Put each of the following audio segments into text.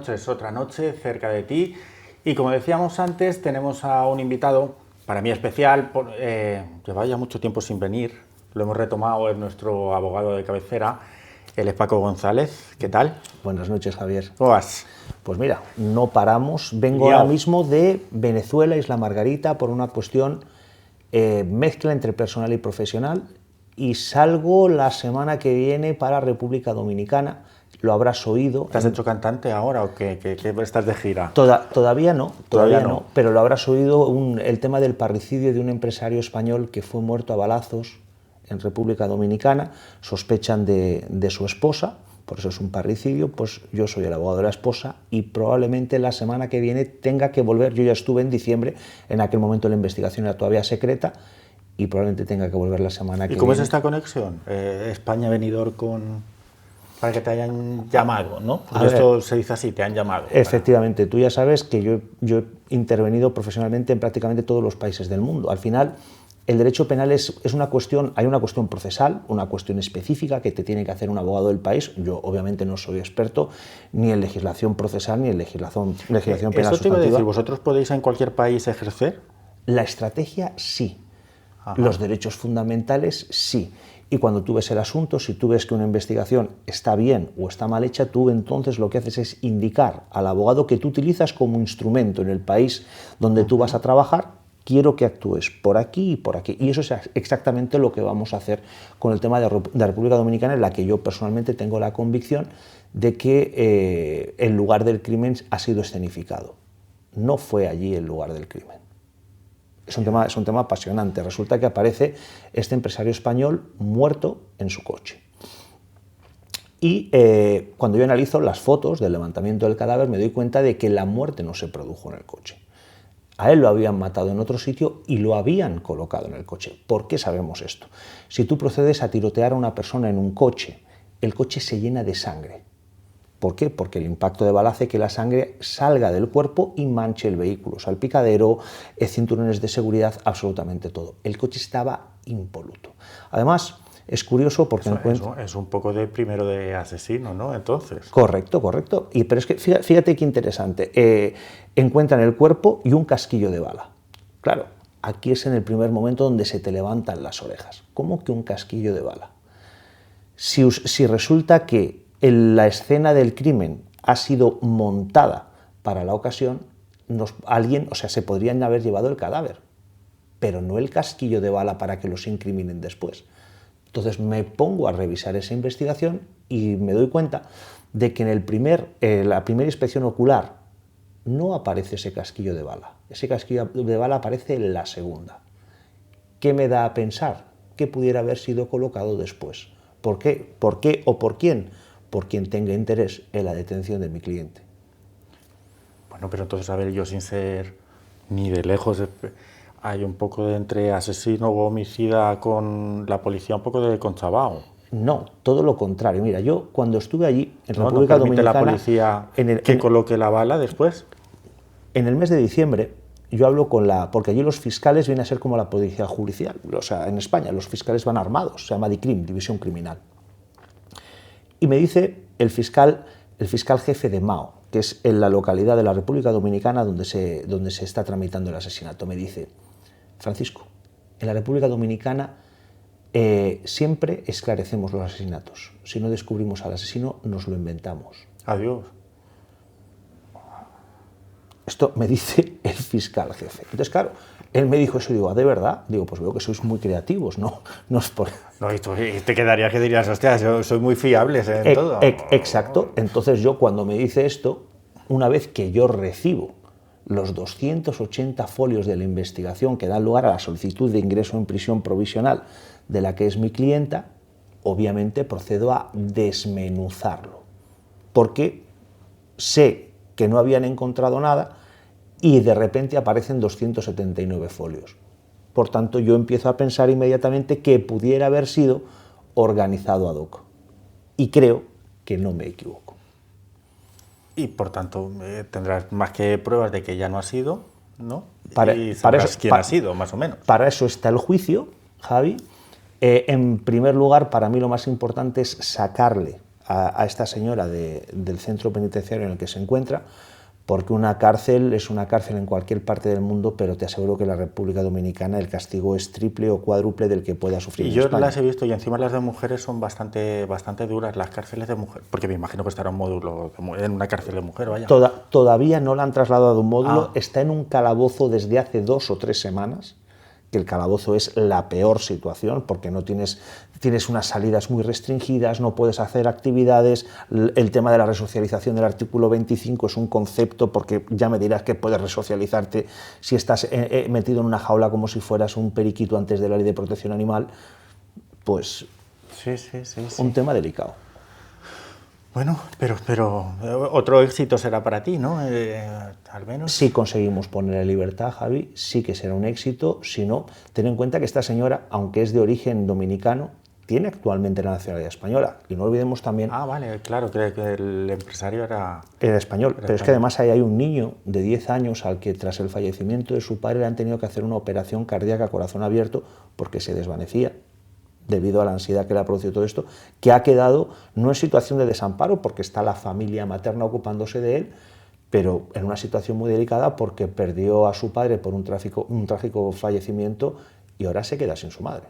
noches, otra noche cerca de ti. Y como decíamos antes, tenemos a un invitado, para mí especial, lleva ya mucho tiempo sin venir, lo hemos retomado, es nuestro abogado de cabecera, él es Paco González. ¿Qué tal? Buenas noches, Javier. ¿Cómo vas? Pues mira, no paramos, vengo ahora mismo de Venezuela, Isla Margarita, por una cuestión mezcla entre personal y profesional, y salgo la semana que viene para República Dominicana. Lo habrás oído. ¿Te has hecho cantante ahora o qué estás de gira? Todavía no, pero lo habrás oído, el tema del parricidio de un empresario español que fue muerto a balazos en República Dominicana. Sospechan de su esposa, por eso es un parricidio. Pues yo soy el abogado de la esposa y probablemente la semana que viene tenga que volver. Yo ya estuve en diciembre, en aquel momento la investigación era todavía secreta, y probablemente tenga que volver la semana que viene. ¿Y cómo es esta conexión? España-Benidorm para que te hayan llamado, ¿no? Porque esto se dice así, te han llamado. Efectivamente, tú ya sabes que yo he intervenido profesionalmente en prácticamente todos los países del mundo. Al final, el derecho penal es una cuestión, hay una cuestión procesal, una cuestión específica que te tiene que hacer un abogado del país. Yo obviamente no soy experto ni en legislación procesal ni en legislación penal sustantiva. Eso te iba a decir, ¿vosotros podéis en cualquier país ejercer? La estrategia sí. Ajá. Los derechos fundamentales sí. Y cuando tú ves el asunto, si tú ves que una investigación está bien o está mal hecha, tú entonces lo que haces es indicar al abogado que tú utilizas como instrumento en el país donde tú vas a trabajar: quiero que actúes por aquí y por aquí. Y eso es exactamente lo que vamos a hacer con el tema de la República Dominicana, en la que yo personalmente tengo la convicción de que el lugar del crimen ha sido escenificado. No fue allí el lugar del crimen. Es un tema apasionante. Resulta que aparece este empresario español muerto en su coche. Y cuando yo analizo las fotos del levantamiento del cadáver, me doy cuenta de que la muerte no se produjo en el coche. A él lo habían matado en otro sitio y lo habían colocado en el coche. ¿Por qué sabemos esto? Si tú procedes a tirotear a una persona en un coche, el coche se llena de sangre. ¿Por qué? Porque el impacto de bala hace que la sangre salga del cuerpo y manche el vehículo, salpicadero, cinturones de seguridad, absolutamente todo. El coche estaba impoluto. Además, es curioso porque es un poco de primero de asesino, ¿no? Entonces. Correcto. Pero es que fíjate qué interesante. Encuentran el cuerpo y un casquillo de bala. Claro, aquí es en el primer momento donde se te levantan las orejas. ¿Cómo que un casquillo de bala? Si resulta que la escena del crimen ha sido montada para la ocasión, se podrían haber llevado el cadáver, pero no el casquillo de bala para que los incriminen después. Entonces me pongo a revisar esa investigación y me doy cuenta de que en la primera inspección ocular no aparece ese casquillo de bala. Ese casquillo de bala aparece en la segunda. ¿Qué me da a pensar? Que pudiera haber sido colocado después. ¿Por qué? ¿Por qué o por quién? Por quien tenga interés en la detención de mi cliente. Bueno, pero entonces, a ver, yo sin ser ni de lejos, hay un poco de entre asesino o homicida con la policía, un poco de conchabao. No, todo lo contrario. Mira, yo cuando estuve allí en República Dominicana... ¿No permite la policía que coloque la bala después? En el mes de diciembre yo hablo porque allí los fiscales vienen a ser como la policía judicial. O sea, en España los fiscales van armados, se llama DICRIM, División Criminal. Y me dice el fiscal jefe de Mao, que es en la localidad de la República Dominicana donde se está tramitando el asesinato, me dice: Francisco, en la República Dominicana siempre esclarecemos los asesinatos. Si no descubrimos al asesino, nos lo inventamos. Adiós. Esto me dice el fiscal jefe. Entonces, claro, él me dijo eso y digo: ¿ah, de verdad? Digo, pues veo que sois muy creativos, ¿no? No es por... No, y te quedaría que dirías: hostia, soy muy fiables en todo. Exacto. Entonces yo, cuando me dice esto, una vez que yo recibo los 280 folios de la investigación que dan lugar a la solicitud de ingreso en prisión provisional de la que es mi clienta, obviamente procedo a desmenuzarlo. Porque sé que no habían encontrado nada y de repente aparecen 279 folios. Por tanto, yo empiezo a pensar inmediatamente que pudiera haber sido organizado ad hoc. Y creo que no me equivoco. Y por tanto, tendrás más que pruebas de que ya no ha sido, ¿no? Y sabrás quién ha sido, más o menos. Para eso está el juicio, Javi. En primer lugar, para mí lo más importante es sacarle a esta señora del centro penitenciario en el que se encuentra, porque una cárcel es una cárcel en cualquier parte del mundo, pero te aseguro que en la República Dominicana el castigo es triple o cuádruple del que pueda sufrir Y en yo España. las he visto, y encima las de mujeres son bastante duras, las cárceles de mujeres, porque me imagino que estará un módulo en una cárcel de mujer, vaya. Todavía no la han trasladado a un módulo, Ah. está en un calabozo desde hace 2 o 3 semanas, que el calabozo es la peor situación porque no tienes unas salidas muy restringidas, no puedes hacer actividades, el tema de la resocialización del artículo 25 es un concepto porque ya me dirás que puedes resocializarte si estás metido en una jaula como si fueras un periquito antes de la ley de protección animal, pues Sí. un tema delicado. Bueno, pero otro éxito será para ti, ¿no? Al menos. Si conseguimos poner en libertad a Javi, sí que será un éxito. Si no, ten en cuenta que esta señora, aunque es de origen dominicano, tiene actualmente la nacionalidad española. Y no olvidemos también... Ah, vale, claro, que el empresario era español. Pero español. Es que además ahí hay un niño de 10 años al que tras el fallecimiento de su padre le han tenido que hacer una operación cardíaca a corazón abierto porque se desvanecía debido a la ansiedad que le ha producido todo esto, que ha quedado no en situación de desamparo porque está la familia materna ocupándose de él, pero en una situación muy delicada porque perdió a su padre por un trágico fallecimiento y ahora se queda sin su madre.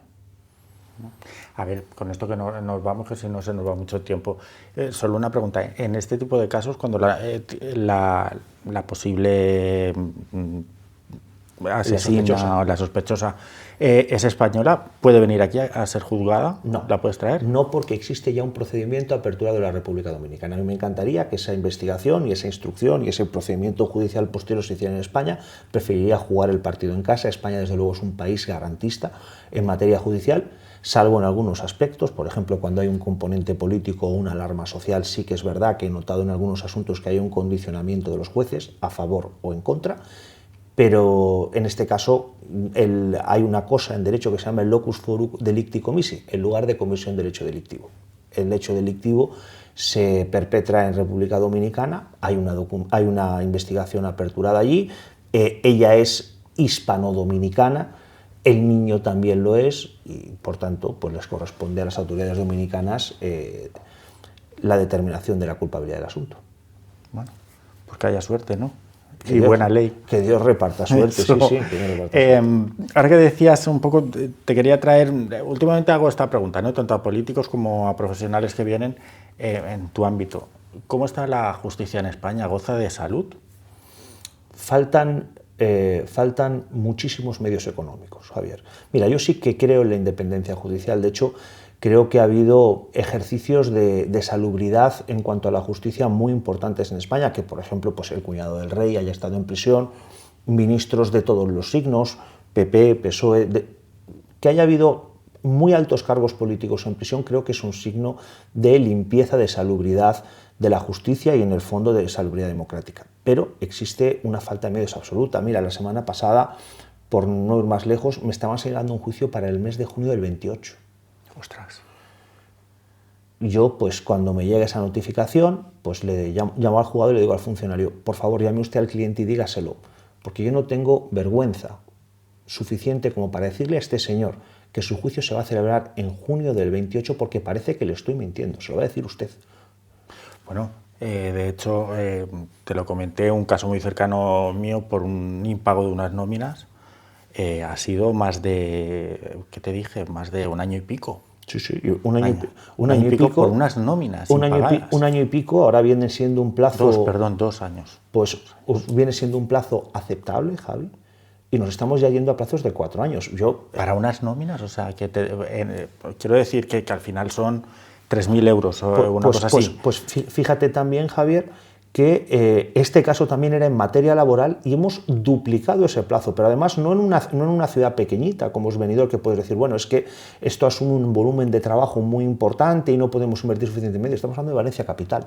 A ver, con esto que nos vamos, que si no se nos va mucho tiempo, solo una pregunta. En este tipo de casos, cuando la posible asesina o la sospechosa es española, ¿puede venir aquí a ser juzgada? No. ¿La puedes traer? No, porque existe ya un procedimiento aperturado en la República Dominicana. A mí me encantaría que esa investigación y esa instrucción y ese procedimiento judicial posterior se hiciera en España. Preferiría jugar el partido en casa. España, desde luego, es un país garantista en materia judicial, salvo en algunos aspectos. Por ejemplo, cuando hay un componente político o una alarma social, sí que es verdad que he notado en algunos asuntos que hay un condicionamiento de los jueces a favor o en contra. Pero en este caso hay una cosa en derecho que se llama el locus fori delicti commissi, el lugar de comisión del hecho delictivo. El hecho delictivo se perpetra en República Dominicana, hay una investigación aperturada allí, ella es hispano-dominicana, el niño también lo es y por tanto pues les corresponde a las autoridades dominicanas la determinación de la culpabilidad del asunto. Bueno, pues que haya suerte, ¿no? Y buena ley. Que Dios reparta suerte, Eso. sí, que Dios reparta suerte. Ahora que decías un poco, te quería traer, últimamente hago esta pregunta, ¿no? Tanto a políticos como a profesionales que vienen en tu ámbito. ¿Cómo está la justicia en España? ¿Goza de salud? Faltan muchísimos medios económicos, Javier. Mira, yo sí que creo en la independencia judicial. De hecho, creo que ha habido ejercicios de salubridad en cuanto a la justicia muy importantes en España, que por ejemplo pues el cuñado del rey haya estado en prisión, ministros de todos los signos, PP, PSOE, que haya habido muy altos cargos políticos en prisión, creo que es un signo de limpieza, de salubridad de la justicia y en el fondo de salubridad democrática. Pero existe una falta de medios absoluta. Mira, la semana pasada, por no ir más lejos, me estaban señalando un juicio para el mes de junio del 28. Ostras. Yo, pues cuando me llega esa notificación, pues le llamo al jugador y le digo al funcionario, por favor, llame usted al cliente y dígaselo, porque yo no tengo vergüenza suficiente como para decirle a este señor que su juicio se va a celebrar en junio del 28 porque parece que le estoy mintiendo, se lo va a decir usted. Bueno, de hecho, te lo comenté, un caso muy cercano mío por un impago de unas nóminas, ha sido más de, ¿qué te dije? Más de un año y pico. Sí, un año y pico por unas nóminas impagadas. Un año y pico, ahora viene siendo un plazo... 2 años. Pues viene siendo un plazo aceptable, Javi, y nos estamos ya yendo a plazos de 4 años. Para unas nóminas, o sea, quiero decir que al final son 3.000 euros o una cosa así. Pues fíjate también, Javier, que este caso también era en materia laboral y hemos duplicado ese plazo, pero además no en una ciudad pequeñita como es Benidorm, que puedes decir, bueno, es que esto asume un volumen de trabajo muy importante y no podemos invertir suficiente medio. Estamos hablando de Valencia capital.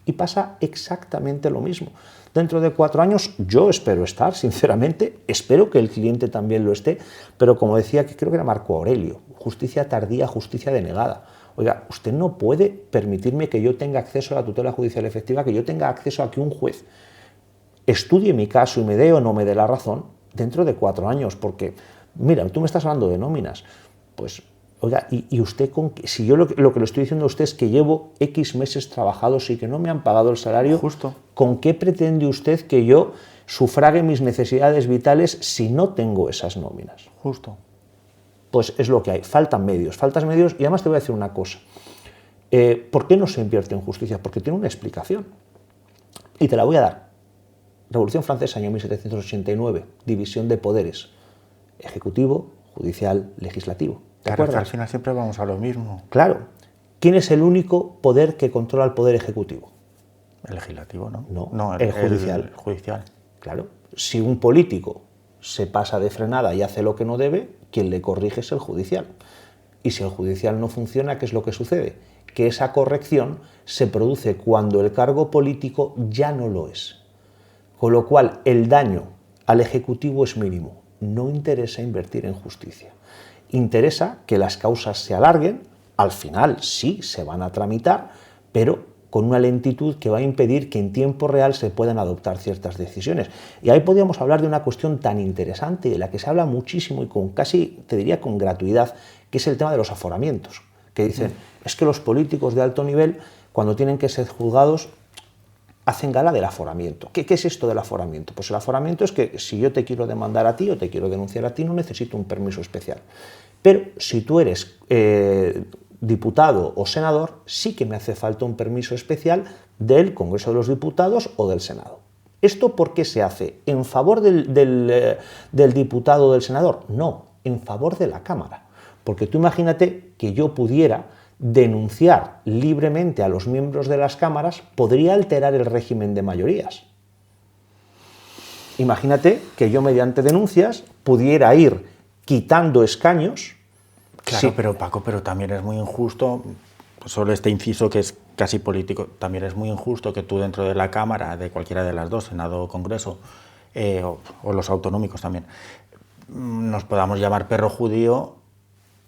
Y pasa exactamente lo mismo. Dentro de 4 años yo espero estar, sinceramente, espero que el cliente también lo esté, pero como decía, que creo que era Marco Aurelio, justicia tardía, justicia denegada. Oiga, usted no puede permitirme que yo tenga acceso a la tutela judicial efectiva, que yo tenga acceso a que un juez estudie mi caso y me dé o no me dé la razón dentro de 4 años, porque, mira, tú me estás hablando de nóminas, pues Oiga, ¿y usted si yo lo que le estoy diciendo a usted es que llevo X meses trabajados y que no me han pagado el salario, justo, ¿con qué pretende usted que yo sufrague mis necesidades vitales si no tengo esas nóminas? justo. Pues es lo que hay, faltan medios, y además te voy a decir una cosa. ¿Por qué no se invierte en justicia? Porque tiene una explicación. Y te la voy a dar. Revolución Francesa, año 1789, división de poderes, ejecutivo, judicial, legislativo. ¿Te Claro, acuerdas? que al final siempre vamos a lo mismo. Claro. ¿Quién es el único poder que controla el poder ejecutivo? El legislativo, ¿no? No, el judicial. El judicial. Claro. Si un político se pasa de frenada y hace lo que no debe, quien le corrige es el judicial. Y si el judicial no funciona, ¿qué es lo que sucede? Que esa corrección se produce cuando el cargo político ya no lo es. Con lo cual, el daño al Ejecutivo es mínimo. No interesa invertir en justicia. Interesa que las causas se alarguen, al final sí se van a tramitar, pero con una lentitud que va a impedir que en tiempo real se puedan adoptar ciertas decisiones. Y ahí podríamos hablar de una cuestión tan interesante, de la que se habla muchísimo y con casi, te diría, con gratuidad, que es el tema de los aforamientos. Que dicen, es que los políticos de alto nivel, cuando tienen que ser juzgados, hacen gala del aforamiento. ¿Qué es esto del aforamiento? Pues el aforamiento es que si yo te quiero demandar a ti o te quiero denunciar a ti, no necesito un permiso especial. Pero si tú eres diputado o senador, sí que me hace falta un permiso especial del Congreso de los Diputados o del Senado. ¿Esto por qué se hace? ¿En favor del diputado o del senador? No, en favor de la Cámara. Porque tú imagínate que yo pudiera denunciar libremente a los miembros de las cámaras, podría alterar el régimen de mayorías. Imagínate que yo mediante denuncias pudiera ir quitando escaños. Claro, Sí. pero Paco, pero también es muy injusto, solo este inciso que es casi político, también es muy injusto que tú dentro de la Cámara, de cualquiera de las dos, Senado o Congreso, o los autonómicos también, nos podamos llamar perro judío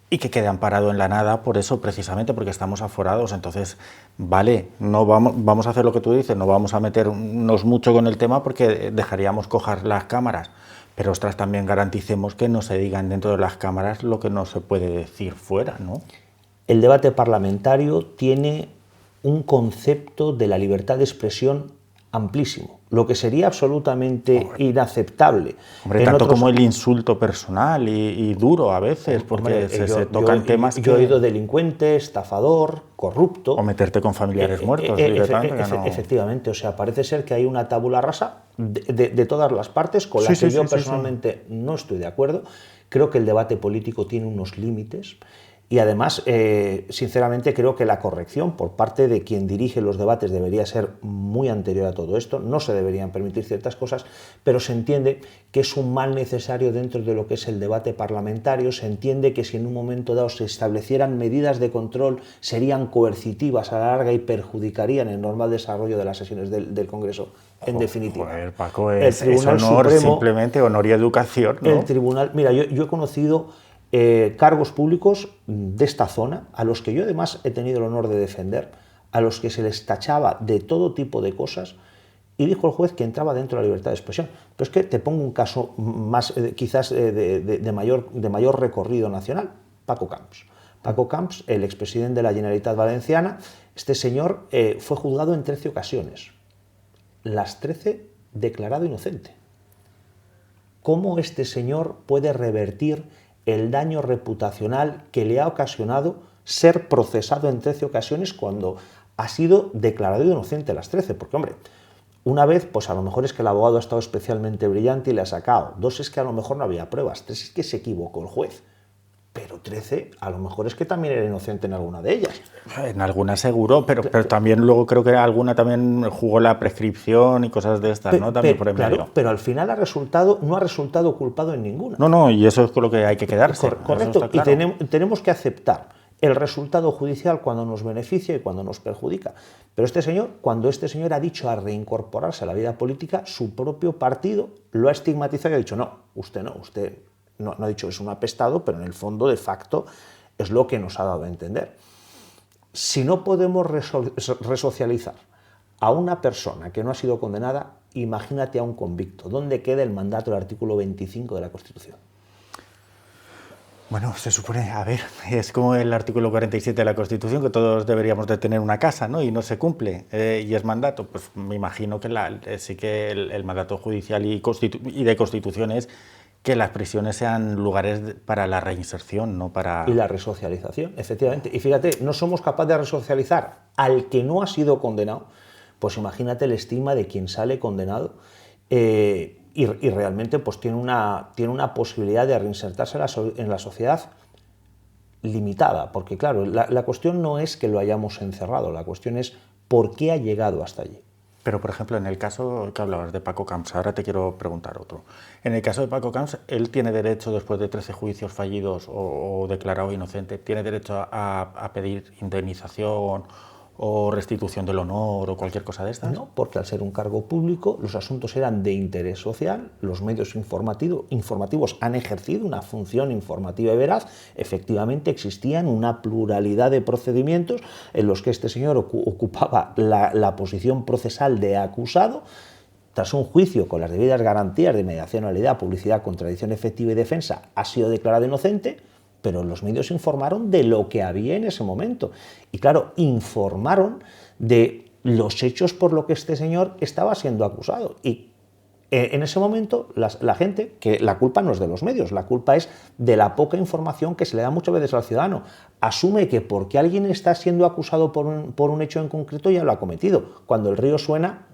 y que quede amparado en la nada por eso, precisamente porque estamos aforados. Entonces, vale, no vamos a hacer lo que tú dices, no vamos a meternos mucho con el tema porque dejaríamos cojar las cámaras. Pero, ostras, también garanticemos que no se digan dentro de las cámaras lo que no se puede decir fuera, ¿no? El debate parlamentario tiene un concepto de la libertad de expresión amplísimo, lo que sería absolutamente inaceptable. Hombre, tanto como el insulto personal y duro a veces, porque se tocan temas Yo he oído delincuente, estafador, corrupto. O meterte con familiares muertos directamente. Efectivamente, o sea, parece ser que hay una tabula rasa de todas las partes con las que yo personalmente no estoy de acuerdo. Creo que el debate político tiene unos límites. Y además, sinceramente, creo que la corrección por parte de quien dirige los debates debería ser muy anterior a todo esto. No se deberían permitir ciertas cosas, pero se entiende que es un mal necesario dentro de lo que es el debate parlamentario. Se entiende que si en un momento dado se establecieran medidas de control, serían coercitivas a la larga y perjudicarían el normal desarrollo de las sesiones del Congreso. En definitiva, joder, Paco, es honor, Supremo, simplemente honor y educación, ¿no? El Tribunal, mira, yo he conocido cargos públicos de esta zona, a los que yo además he tenido el honor de defender, a los que se les tachaba de todo tipo de cosas, y dijo el juez que entraba dentro de la libertad de expresión. Pero es que te pongo un caso más, quizás de mayor recorrido nacional, Paco Camps. Paco Camps, el expresidente de la Generalitat Valenciana, este señor fue juzgado en 13 ocasiones. Las 13 declarado inocente. ¿Cómo este señor puede revertir el daño reputacional que le ha ocasionado ser procesado en 13 ocasiones cuando ha sido declarado inocente las 13? Porque, hombre, una vez, pues a lo mejor es que el abogado ha estado especialmente brillante y le ha sacado. 2 es que a lo mejor no había pruebas. 3 es que se equivocó el juez. Pero 13, a lo mejor es que también era inocente en alguna de ellas. En alguna seguro, pero también luego creo que alguna también jugó la prescripción y cosas de estas, ¿no? También por en medio. Claro, pero al final no ha resultado culpado en ninguna. No, y eso es con lo que hay que quedarse. Correcto, claro. Y tenemos que aceptar el resultado judicial cuando nos beneficia y cuando nos perjudica. Pero cuando este señor ha dicho a reincorporarse a la vida política, su propio partido lo ha estigmatizado y ha dicho, no, usted no ha dicho que es un apestado, pero en el fondo, de facto, es lo que nos ha dado a entender. Si no podemos resocializar a una persona que no ha sido condenada, imagínate a un convicto. ¿Dónde queda el mandato del artículo 25 de la Constitución? Bueno, se supone, a ver, es como el artículo 47 de la Constitución, que todos deberíamos de tener una casa, ¿no? Y no se cumple, y es mandato. Pues me imagino que sí que el mandato judicial y de Constitución es que las prisiones sean lugares para la reinserción, no Y para... la resocialización, efectivamente. Y fíjate, no somos capaces de resocializar al que no ha sido condenado, pues imagínate el estigma de quien sale condenado y realmente pues tiene una posibilidad de reinsertarse en la sociedad limitada, porque claro, la cuestión no es que lo hayamos encerrado, la cuestión es por qué ha llegado hasta allí. Pero, por ejemplo, en el caso que hablabas de Paco Camps, ahora te quiero preguntar otro. En el caso de Paco Camps, él tiene derecho, después de 13 juicios fallidos o declarado inocente, tiene derecho a pedir indemnización o restitución del honor o cualquier cosa de estas. No, porque al ser un cargo público, los asuntos eran de interés social, los medios informativos han ejercido una función informativa y veraz, efectivamente existían una pluralidad de procedimientos en los que este señor ocupaba la posición procesal de acusado. Tras un juicio con las debidas garantías de mediacionalidad, publicidad, contradicción efectiva y defensa, ha sido declarado inocente, pero los medios informaron de lo que había en ese momento. Y claro, informaron de los hechos por los que este señor estaba siendo acusado. Y en ese momento la gente, que la culpa no es de los medios, la culpa es de la poca información que se le da muchas veces al ciudadano. Asume que porque alguien está siendo acusado por un hecho en concreto ya lo ha cometido. Cuando el río suena,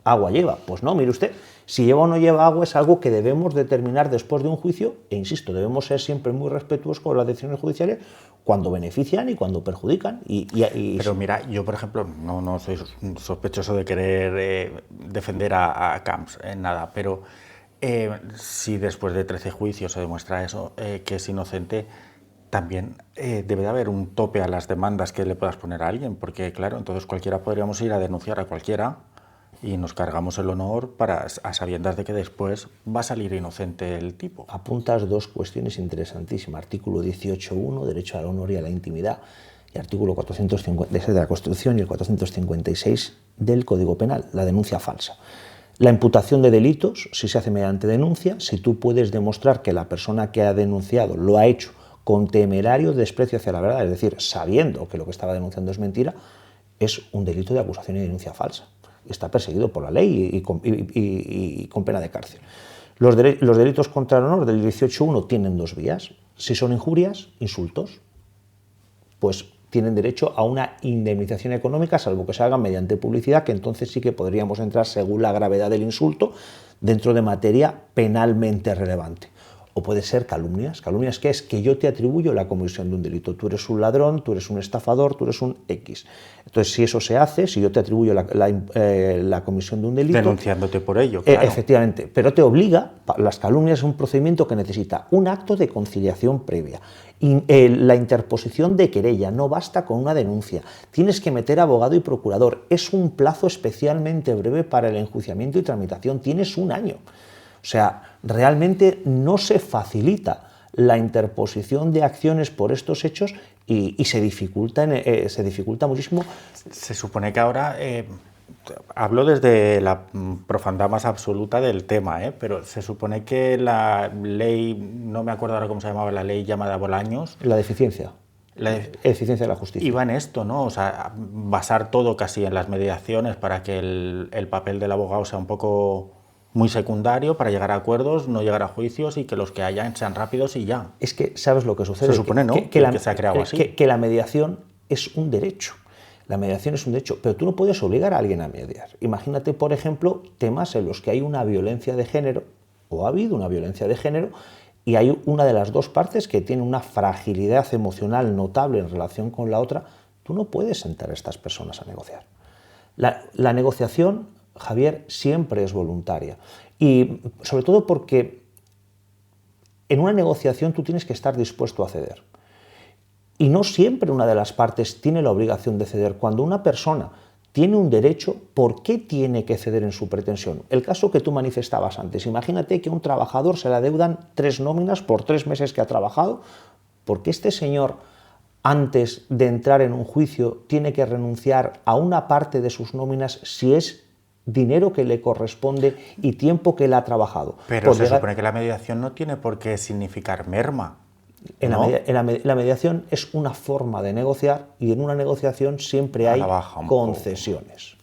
agua lleva. Pues no, mire usted, si lleva o no lleva agua es algo que debemos determinar después de un juicio, e insisto, debemos ser siempre muy respetuosos con las decisiones judiciales cuando benefician y cuando perjudican. Pero mira, yo por ejemplo no soy sospechoso de querer defender a Camps en nada, pero si después de 13 juicios se demuestra eso, que es inocente, también debe de haber un tope a las demandas que le puedas poner a alguien, porque claro, entonces cualquiera podríamos ir a denunciar a cualquiera y nos cargamos el honor a sabiendas de que después va a salir inocente el tipo. Apuntas dos cuestiones interesantísimas. Artículo 18.1, derecho al honor y a la intimidad, y artículo 456 de la Constitución y el 456 del Código Penal, la denuncia falsa. La imputación de delitos, si se hace mediante denuncia, si tú puedes demostrar que la persona que ha denunciado lo ha hecho con temerario desprecio hacia la verdad, es decir, sabiendo que lo que estaba denunciando es mentira, es un delito de acusación y denuncia falsa. Está perseguido por la ley y con pena de cárcel. Los delitos contra el honor del 18.1 tienen dos vías. Si son injurias, insultos, pues tienen derecho a una indemnización económica, salvo que se haga mediante publicidad, que entonces sí que podríamos entrar, según la gravedad del insulto, dentro de materia penalmente relevante. O puede ser calumnias. ¿Calumnias qué es? Que yo te atribuyo la comisión de un delito. Tú eres un ladrón, tú eres un estafador, tú eres un X. Entonces, si eso se hace, si yo te atribuyo la comisión de un delito... Denunciándote por ello, claro. Efectivamente, pero te obliga, las calumnias es un procedimiento que necesita un acto de conciliación previa. La interposición de querella, no basta con una denuncia. Tienes que meter abogado y procurador. Es un plazo especialmente breve para el enjuiciamiento y tramitación. Tienes un año. O sea, realmente no se facilita la interposición de acciones por estos hechos y se dificulta muchísimo. Se supone que ahora, hablo desde la profundidad más absoluta del tema, pero se supone que la ley, no me acuerdo ahora cómo se llamaba, la ley llamada Bolaños... La deficiencia. La eficiencia de la justicia. Iba en esto, ¿no? O sea, basar todo casi en las mediaciones para que el papel del abogado sea un poco... muy secundario para llegar a acuerdos, no llegar a juicios y que los que hayan sean rápidos y ya. Es que, ¿sabes lo que sucede? Se supone, ¿no? Que se ha creado así. Que la mediación es un derecho. La mediación es un derecho, pero tú no puedes obligar a alguien a mediar. Imagínate, por ejemplo, temas en los que hay una violencia de género, o ha habido una violencia de género, y hay una de las dos partes que tiene una fragilidad emocional notable en relación con la otra. Tú no puedes sentar a estas personas a negociar. La negociación, Javier, siempre es voluntaria. Y sobre todo porque en una negociación tú tienes que estar dispuesto a ceder. Y no siempre una de las partes tiene la obligación de ceder. Cuando una persona tiene un derecho, ¿por qué tiene que ceder en su pretensión? El caso que tú manifestabas antes. Imagínate que a un trabajador se le adeudan 3 nóminas por 3 meses que ha trabajado, porque este señor, antes de entrar en un juicio, tiene que renunciar a una parte de sus nóminas si es dinero que le corresponde y tiempo que él ha trabajado. Pero se supone que la mediación no tiene por qué significar merma. ¿no? La mediación es una forma de negociar y en una negociación siempre hay concesiones.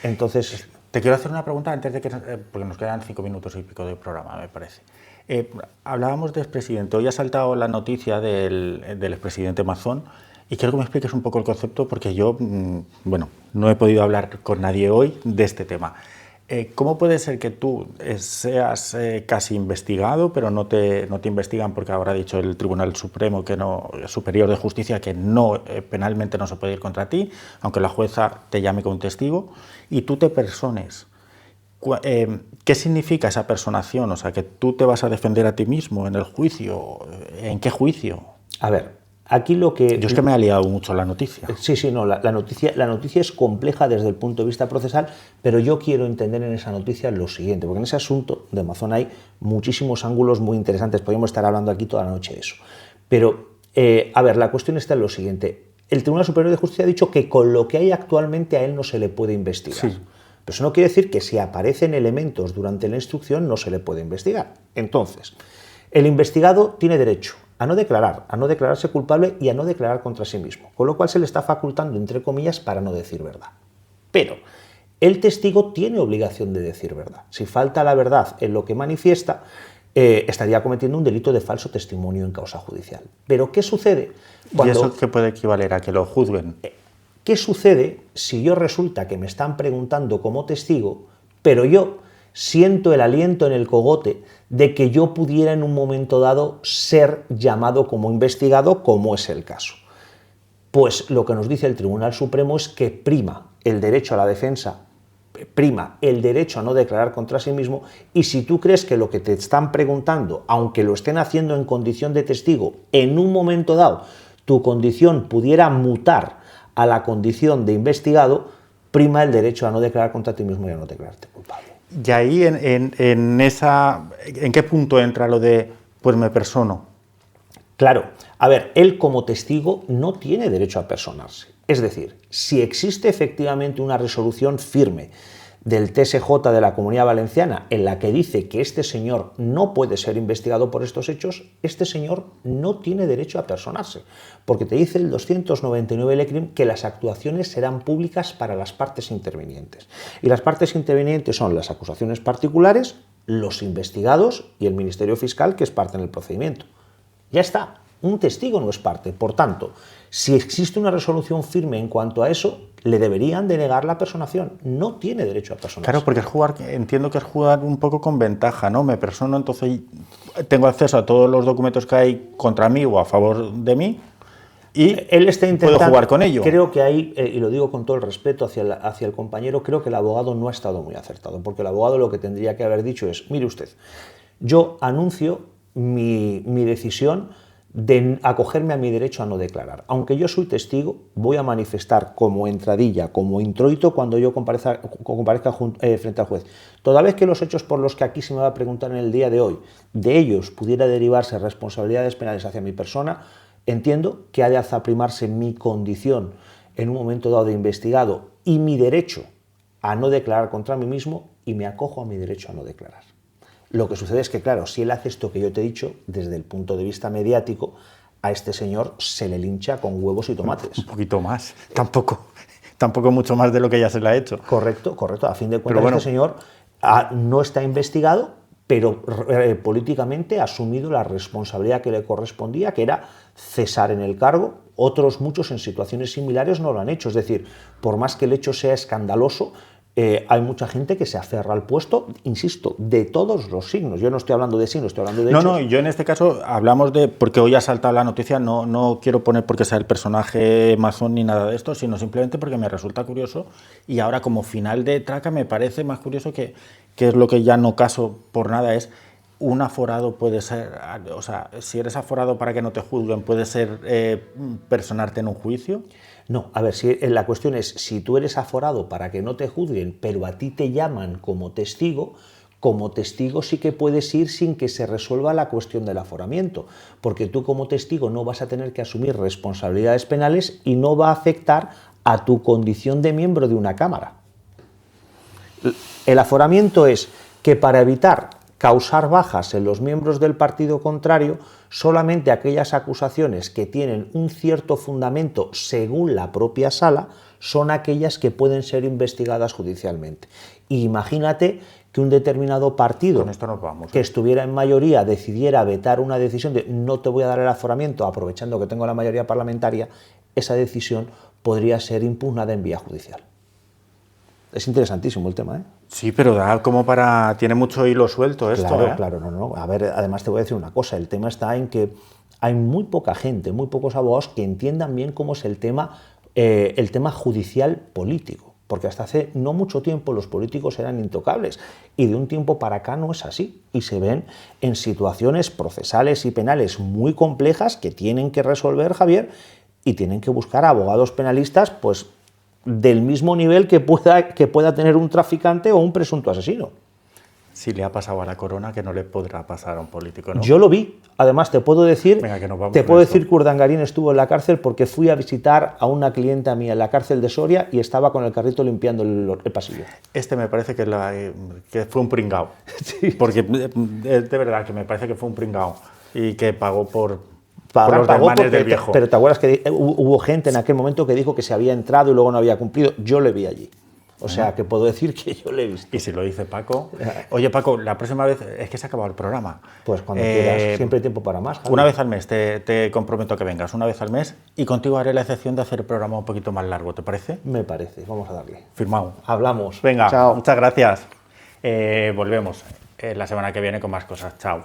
Entonces, te quiero hacer una pregunta antes de que, porque nos quedan 5 minutos y pico de programa, me parece. Hablábamos de expresidente. Hoy ha saltado la noticia del expresidente Mazón y quiero que me expliques un poco el concepto porque yo, bueno, no he podido hablar con nadie hoy de este tema. ¿Cómo puede ser que tú seas casi investigado, pero no te investigan porque ahora ha dicho el Tribunal Supremo Superior de Justicia que no, penalmente no se puede ir contra ti, aunque la jueza te llame como testigo, y tú te persones? ¿Qué significa esa personación? O sea, que tú te vas a defender a ti mismo en el juicio. ¿En qué juicio? A ver, aquí lo que... Yo es que me ha liado mucho la noticia. Sí, no, la noticia es compleja desde el punto de vista procesal, pero yo quiero entender en esa noticia lo siguiente, porque en ese asunto de Mazón hay muchísimos ángulos muy interesantes, podríamos estar hablando aquí toda la noche de eso. Pero, a ver, la cuestión está en lo siguiente. El Tribunal Superior de Justicia ha dicho que con lo que hay actualmente a él no se le puede investigar. Sí. Pero eso no quiere decir que si aparecen elementos durante la instrucción no se le puede investigar. Entonces, el investigado tiene derecho a no declarar, a no declararse culpable y a no declarar contra sí mismo, con lo cual se le está facultando, entre comillas, para no decir verdad. Pero el testigo tiene obligación de decir verdad. Si falta la verdad en lo que manifiesta, estaría cometiendo un delito de falso testimonio en causa judicial. Pero ¿qué sucede cuando... ¿Y eso qué puede equivaler a que lo juzguen? ¿Qué sucede si yo resulta que me están preguntando como testigo, pero yo siento el aliento en el cogote de que yo pudiera en un momento dado ser llamado como investigado, como es el caso? Pues lo que nos dice el Tribunal Supremo es que prima el derecho a la defensa, prima el derecho a no declarar contra sí mismo, y si tú crees que lo que te están preguntando, aunque lo estén haciendo en condición de testigo, en un momento dado tu condición pudiera mutar a la condición de investigado, prima el derecho a no declarar contra ti mismo y a no declararte culpable. Y ahí, ¿en qué punto entra lo de, pues me persono? Claro, a ver, él como testigo no tiene derecho a personarse. Es decir, si existe efectivamente una resolución firme del TSJ de la Comunidad Valenciana en la que dice que este señor no puede ser investigado por estos hechos, este señor no tiene derecho a personarse, porque te dice el 299 LECRIM que las actuaciones serán públicas para las partes intervinientes. Y las partes intervinientes son las acusaciones particulares, los investigados y el Ministerio Fiscal, que es parte en el procedimiento. Ya está, un testigo no es parte. Por tanto, si existe una resolución firme en cuanto a eso, le deberían denegar la personación. No tiene derecho a personarse. Claro, porque entiendo que es jugar un poco con ventaja, ¿no? Me persono, entonces tengo acceso a todos los documentos que hay contra mí o a favor de mí y él está intentando, puedo jugar con ello. Creo que ahí, y lo digo con todo el respeto hacia el compañero, creo que el abogado no ha estado muy acertado, porque el abogado lo que tendría que haber dicho es, mire usted, yo anuncio mi decisión de acogerme a mi derecho a no declarar. Aunque yo soy testigo, voy a manifestar como entradilla, como introito, cuando yo comparezca frente al juez. Toda vez que los hechos por los que aquí se me va a preguntar en el día de hoy, de ellos pudiera derivarse responsabilidades penales hacia mi persona, entiendo que ha de azaprimarse mi condición en un momento dado de investigado y mi derecho a no declarar contra mí mismo, y me acojo a mi derecho a no declarar. Lo que sucede es que, claro, si él hace esto que yo te he dicho, desde el punto de vista mediático, a este señor se le lincha con huevos y tomates. Un poquito más, tampoco mucho más de lo que ya se le ha hecho. Correcto. A fin de cuentas, este señor no está investigado, pero políticamente ha asumido la responsabilidad que le correspondía, que era cesar en el cargo. Otros muchos en situaciones similares no lo han hecho. Es decir, por más que el hecho sea escandaloso, hay mucha gente que se aferra al puesto, insisto, de todos los signos. Yo no estoy hablando de signos, estoy hablando de hechos. No, yo en este caso hablamos de, porque hoy ha saltado la noticia, no quiero poner porque sea el personaje Mazón ni nada de esto, sino simplemente porque me resulta curioso, y ahora como final de traca me parece más curioso que es lo que ya no caso por nada, es un aforado puede ser, o sea, si eres aforado para que no te juzguen, puede ser personarte en un juicio. No, a ver, la cuestión es, si tú eres aforado para que no te juzguen, pero a ti te llaman como testigo sí que puedes ir sin que se resuelva la cuestión del aforamiento, porque tú como testigo no vas a tener que asumir responsabilidades penales y no va a afectar a tu condición de miembro de una cámara. El aforamiento es que para evitar causar bajas en los miembros del partido contrario solamente aquellas acusaciones que tienen un cierto fundamento según la propia sala son aquellas que pueden ser investigadas judicialmente. Y imagínate que un determinado partido Con esto nos vamos, que estuviera en mayoría decidiera vetar una decisión de no te voy a dar el aforamiento aprovechando que tengo la mayoría parlamentaria, esa decisión podría ser impugnada en vía judicial. Es interesantísimo el tema, ¿eh? Sí, pero da como para... Tiene mucho hilo suelto esto, Claro, ¿eh? claro, no. A ver, además te voy a decir una cosa, el tema está en que hay muy poca gente, muy pocos abogados que entiendan bien cómo es el tema judicial político, porque hasta hace no mucho tiempo los políticos eran intocables y de un tiempo para acá no es así y se ven en situaciones procesales y penales muy complejas que tienen que resolver, Javier, y tienen que buscar abogados penalistas, pues del mismo nivel que pueda tener un traficante o un presunto asesino. Si le ha pasado a la corona, que no le podrá pasar a un político, ¿no? Yo lo vi. Además, te puedo decir, Venga, que nos vamos te con puedo esto. decir que Urdangarín estuvo en la cárcel porque fui a visitar a una clienta mía en la cárcel de Soria y estaba con el carrito limpiando el pasillo. Este me parece que fue un pringao. Sí. Porque de verdad que me parece que fue un pringao y que pagó por Pagó los desmanes porque, del viejo. pero te acuerdas que hubo gente en aquel momento que dijo que se había entrado y luego no había cumplido. Yo le vi allí. O sea, que puedo decir que yo le he visto. Y si lo dice Paco... Oye, Paco, la próxima vez... Es que se ha acabado el programa. Pues cuando quieras, siempre hay tiempo para más, Javi. Una vez al mes, te comprometo a que vengas, una vez al mes, y contigo haré la excepción de hacer el programa un poquito más largo, ¿te parece? Me parece, vamos a darle. Firmado. Hablamos. Venga, Chao. muchas gracias. Volvemos la semana que viene con más cosas. Chao.